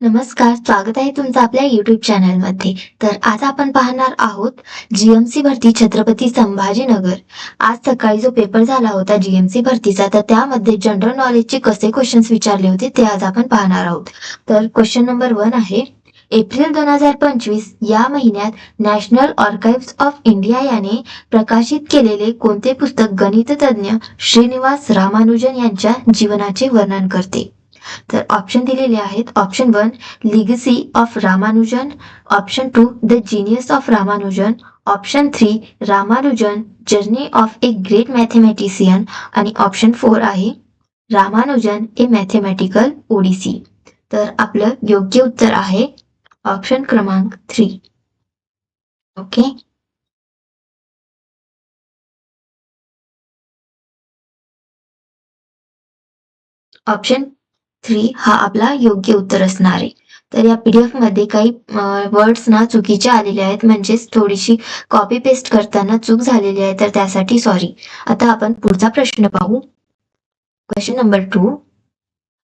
नमस्कार, स्वागत आहे तुमचं आपल्या YouTube चॅनलमध्ये. तर आज आपण पाहणार आहोत जीएमसी भरती छत्रपती संभाजीनगर. आज सकाळी जो पेपर झाला होता जीएमसी भरतीचा, तर त्यामध्ये जनरल नॉलेजचे कसे क्वेश्चन्स विचारले होते ते आज आपण पाहणार आहोत. तर क्वेश्चन नंबर 1 आहे, एप्रिल 2025 या महिन्यात नॅशनल आर्काइव्ह्ज ऑफ इंडिया याने प्रकाशित केलेले कोणते पुस्तक गणिततज्ञ श्रीनिवास रामानुजन यांच्या जीवनाचे वर्णन करते? तर ऑप्शन दिलेले आहेत. Option 1 legacy of Ramanujan, option 2 the genius of Ramanujan, option 3 Ramanujan journey of a great mathematician आणि ऑप्शन 4 आहे रामानुजन ए मॅथेमॅटिकल ओडिसी. तर आपलं योग्य उत्तर आहे ऑप्शन क्रमांक 3. ओके, ऑप्शन 3 हा आपला योग्य उत्तर असणार आहे. तर या PDF मध्ये काही वर्ड्स ना चुकीचे आलेले आहेत, म्हणजेच थोडीशी कॉपी पेस्ट करताना चूक झालेली आहे, तर त्यासाठी सॉरी. आता आपण पुढचा प्रश्न पाहू. क्वेश्चन नंबर 2,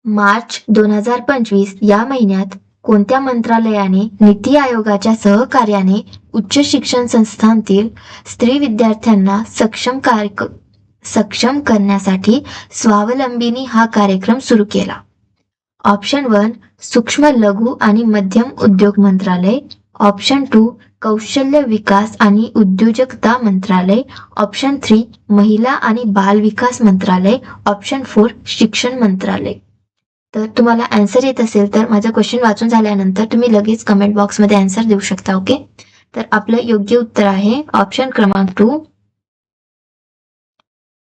मार्च 2025 या महिन्यात कोणत्या मंत्रालयाने नीती आयोगाच्या सहकार्याने उच्च शिक्षण संस्थांतील स्त्री विद्यार्थ्यांना सक्षम करण्यासाठी स्वावलंबिनी हा कार्यक्रम सुरू केला? ऑप्शन 1 सूक्ष्म लघु आणि मध्यम उद्योग मंत्रालय, ऑप्शन 2 कौशल्य विकास आणि उद्योजकता मंत्रालय, ऑप्शन 3 महिला आणि बाल विकास मंत्रालय, ऑप्शन 4 शिक्षण मंत्रालय. तर तुम्हाला आन्सर येत असेल तर माझं क्वेश्चन वाचून झाल्यानंतर तुम्ही लगेच कमेंट बॉक्समध्ये आन्सर देऊ शकता. ओके, तर आपलं योग्य उत्तर आहे ऑप्शन क्रमांक 2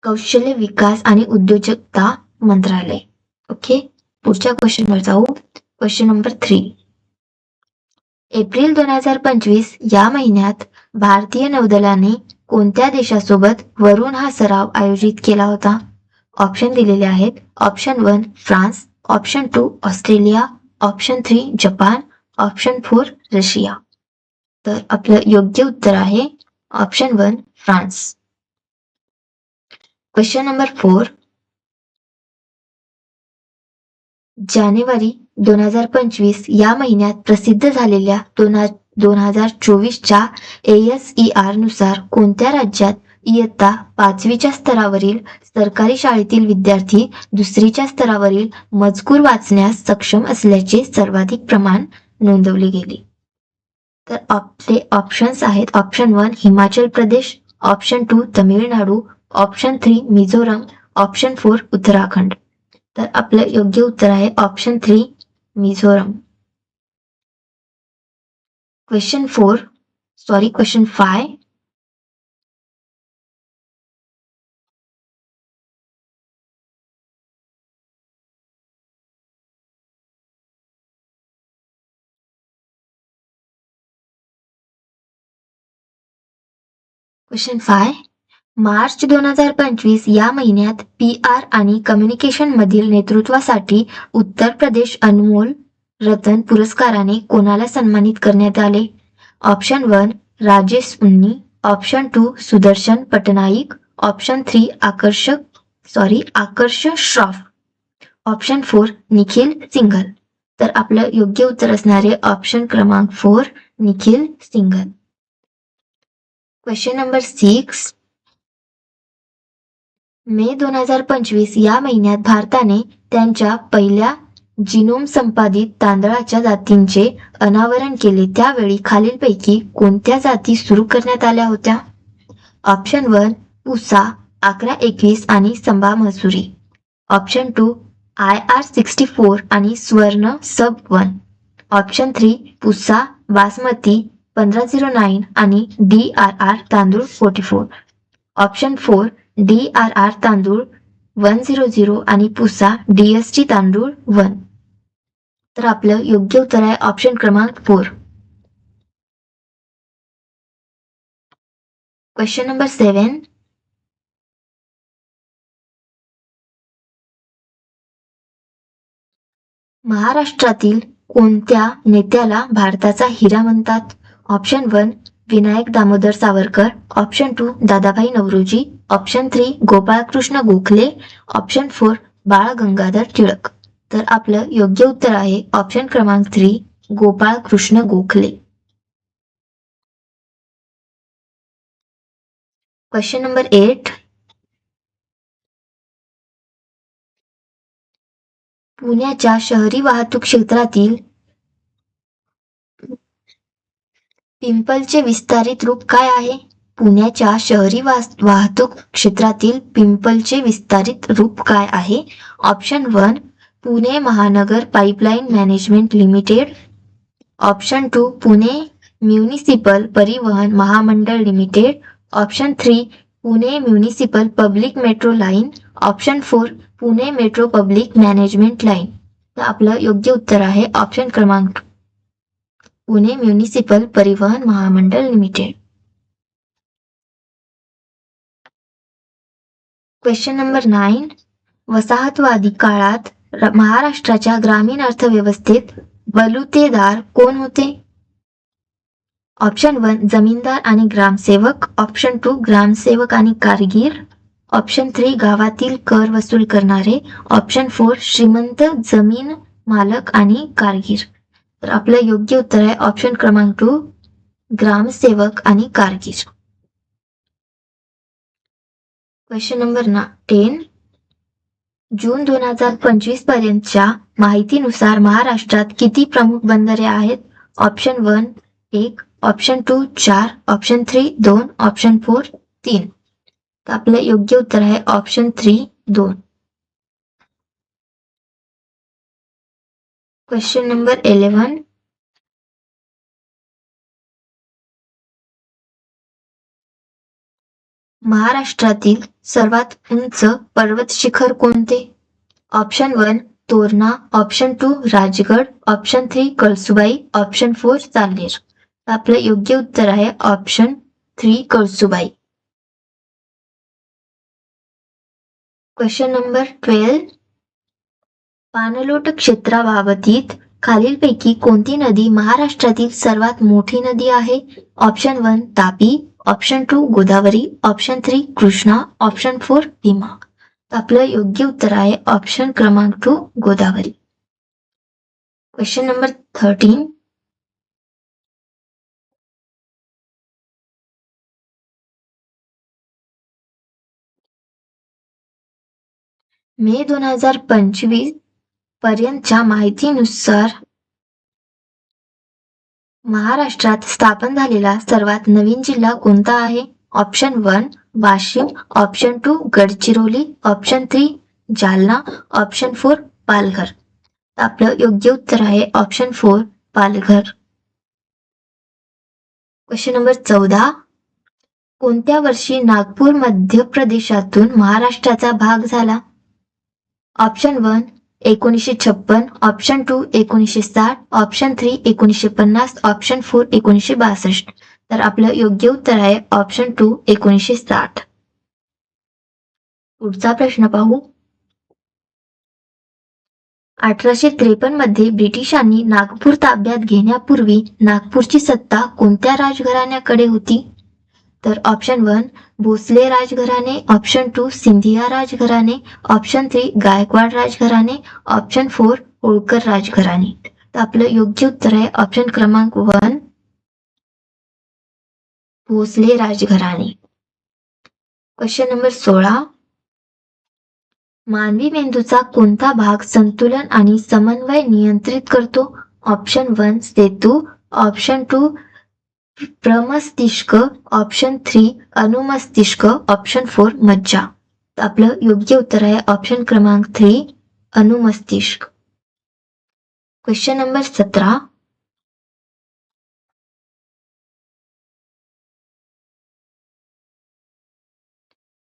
कौशल्य विकास आणि उद्योजकता मंत्रालय. ओके, पुढच्या क्वेश्चनवर जाऊ. क्वेश्चन नंबर 3, एप्रिल 2025 या महिन्यात भारतीय नौदलाने कोणत्या देशासोबत वरुण हा सराव आयोजित केला होता? ऑप्शन दिलेले आहेत. Option 1 France, option 2 Australia, option 3 Japan, option 4 Russia. तर आपलं योग्य उत्तर आहे ऑप्शन 1 फ्रान्स. क्वेश्चन नंबर 4, जानेवारी 2025 या महिन्यात प्रसिद्ध झालेल्या 2024च्या ASER नुसार कोणत्या राज्यात इयत्ता 5वीच्या स्तरावरील सरकारी शाळेतील विद्यार्थी दुसरीच्या स्तरावरील मजकूर वाचण्यास सक्षम असल्याचे सर्वाधिक प्रमाण नोंदवले गेले? तर आपले ऑप्शन्स आहेत. Option 1 Himachal Pradesh, option 2 Tamil Nadu, option 3 Mizoram, option 4 Uttarakhand. तर आपलं योग्य उत्तर आहे ऑप्शन 3 मिझोरम. क्वेश्चन 5, मार्च 2025 या महिन्यात PR आणि कम्युनिकेशन मधील नेतृत्वासाठी उत्तर प्रदेश अनमोल रतन पुरस्काराने कोणाला सन्मानित करण्यात आले? ऑप्शन 1 राजेश उन्नी, option 2 Sudarshan Patnaik, option 3 आकर्ष Shroff, option 4 Nikhil Singhal. तर आपलं योग्य उत्तर असणारे ऑप्शन क्रमांक 4 निखिल सिंघल. क्वेश्चन नंबर 6, मे 2025 या महिन्यात भारताने त्यांच्या पहिल्या जिनोम संपादित तांदळाच्या जातींचे अनावरण केले, त्यावेळी खालीलपैकी कोणत्या जाती सुरू करण्यात आल्या होत्या? ऑप्शन 1 पुसा 1121 आणि संभा मसुरी, ऑप्शन 2 IR64 आणि स्वर्ण सब 1, ऑप्शन 3 पुसा बासमती 1509 आणि DRR तांदूळ 44, ऑप्शन 4 DRR तांदूळ 100 आणि पुसा DST तांदूळ 1. तर आपलं योग्य उत्तर आहे ऑप्शन क्रमांक 4. क्वेश्चन नंबर 7, महाराष्ट्रातील कोणत्या नेत्याला भारताचा हिरा म्हणतात? Option 1 Vinayak Damodar Savarkar, option 2 Dadabhai Naoroji, option 3 Gopalkrishna Gokhale, option 4 Bal Gangadhar Tilak. तर आपलं योग्य उत्तर आहे ऑप्शन क्रमांक 3 गोपाळ कृष्ण गोखले. Question number 8. पुण्याच्या शहरी वाहतूक क्षेत्रातील पिंपलचे विस्तारित रूप काय आहे? पुण्याच्या शहरी वाहतूक क्षेत्रातील पिंपलचे विस्तारित रूप काय आहे? ऑप्शन 1 पुणे महानगर pipeline management limited. Option 2 Pune municipal परिवहन महामंडळ limited. Option 3 Pune municipal public metro line. Option 4 Pune metro public management line. तर आपलं योग्य उत्तर आहे ऑप्शन क्रमांक पुणे म्युनिसिपल परिवहन महामंडळ लिमिटेड. Question number 9. वसाहतवादी काळात महाराष्ट्राच्या ग्रामीण अर्थव्यवस्थेत बलुतेदार कोण होते? ऑप्शन 1 जमीनदार आणि ग्रामसेवक. ऑप्शन 2 ग्रामसेवक आणि कारगीर. ऑप्शन 3 गावातील कर वसूल करणारे. ऑप्शन 4 श्रीमंत जमीन मालक आणि कारगीर. तर आपलं योग्य उत्तर आहे ऑप्शन क्रमांक 2 ग्रामसेवक आणि कारगीर. Question number 10. जून 2025 पर्यंतच्या माहितीनुसार महाराष्ट्रात किती प्रमुख बंदरे आहेत? ऑप्शन 1 1. ऑप्शन 2 4. ऑप्शन 3 2. ऑप्शन 4 3. तर आपलं योग्य उत्तर आहे ऑप्शन 3 2. Question number 11. महाराष्ट्रातील सर्वात उंच पर्वत शिखर कोणते? Option 1 Torna. Option 2 Rajgad. Option 3 Kalsubai. Option 4 चालेर. आपलं योग्य उत्तर आहे ऑप्शन 3 कळसुबाई. Question number 12. पाणलोट क्षेत्राबाबतीत खालीलपैकी कोणती नदी महाराष्ट्रातील सर्वात मोठी नदी आहे? Option 1 Tapi. Option 2 Godavari. Option 3 Krishna. Option 4 Bhima. आपलं योग्य उत्तर आहे ऑप्शन क्रमांक 2 गोदावरी. Question number 13. मे 2025 पर्यंतच्या माहितीनुसार महाराष्ट्रात स्थापन झालेला सर्वात नवीन जिल्हा कोणता आहे? Option 1 Washim. Option 2 Gadchiroli. Option 3 Jalna. Option 4 Palghar. आपलं योग्य उत्तर आहे ऑप्शन 4 पालघर. Question number 14. कोणत्या वर्षी नागपूर मध्य प्रदेशातून महाराष्ट्राचा भाग झाला? ऑप्शन 1 1956. ऑप्शन 2 1960. ऑप्शन 3 1950. ऑप्शन 4 1962. तर आपलं योग्य उत्तर आहे ऑप्शन 2 1960. पुढचा प्रश्न पाहू. 1853 मध्ये ब्रिटिशांनी नागपूर ताब्यात घेण्यापूर्वी नागपूरची सत्ता कोणत्या राजघराण्याकडे होती? तर ऑप्शन 1 भोसले राजघराणे. ऑप्शन 2 सिंधिया राजघराणे. ऑप्शन 3 गायकवाड राजघराणे. ऑप्शन 4 होळकर राजघराणे. तर आपलं योग्य उत्तर आहे ऑप्शन क्रमांक 1 भोसले राजघराणे. Question number 16. मानवी मेंदूचा कोणता भाग संतुलन आणि समन्वय नियंत्रित करतो? ऑप्शन 1 सेतू. ऑप्शन 2 प्रमस्तिष्क. ऑप्शन 3 अनुमस्तिष्क. ऑप्शन 4 मज्जा. आपलं योग्य उत्तर आहे ऑप्शन क्रमांक 3 अनुमस्तिष्क. Question number 17.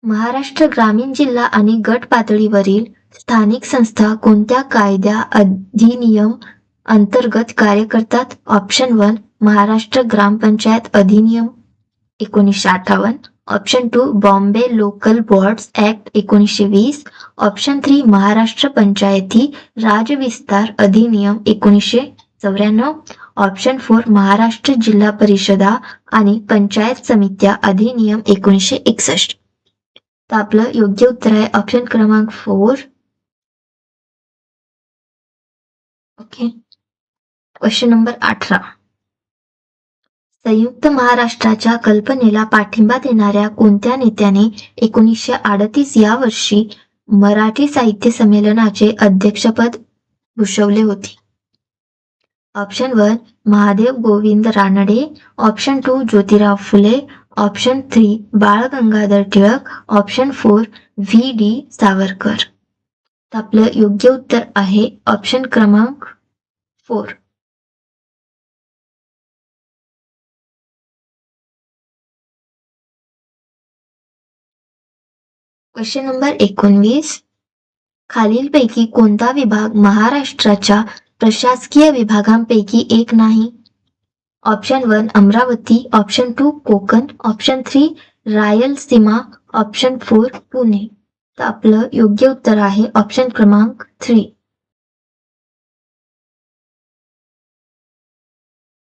महाराष्ट्र ग्रामीण जिल्हा आणि गट पातळीवरील स्थानिक संस्था कोणत्या कायदा अधिनियम अंतर्गत कार्य करतात? ऑप्शन 1 महाराष्ट्र ग्रामपंचायत अधिनियम 1958. Option 2 Bombay local boards act 1920. Option 3 Maharashtra Panchayati Raj विस्तार अधिनियम 1994. ऑप्शन 4 महाराष्ट्र जिल्हा परिषदा आणि पंचायत समित्या अधिनियम 1961. तर आपलं योग्य उत्तर आहे ऑप्शन क्रमांक 4 ओके. Question number 18. संयुक्त महाराष्ट्राच्या कल्पनेला पाठिंबा देणाऱ्या कोणत्या नेत्याने 1938 या वर्षी मराठी साहित्य संमेलनाचे अध्यक्षपद भूषवले होते? Option 1 Mahadev Govind Ranade, option 2 Jyotirao Phule, option 3 Bal Gangadhar Tilak, option 4 V.D. Savarkar. तर आपलं योग्य उत्तर आहे ऑप्शन क्रमांक 4. Question number 19. खालीलपैकी कोणता विभाग महाराष्ट्राच्या प्रशासकीय विभागांपैकी एक नाही? Option 1 Amravati, option 2 Konkan, option 3 Rayalaseema, option 4 Pune. तर आपलं योग्य उत्तर आहे ऑप्शन क्रमांक 3.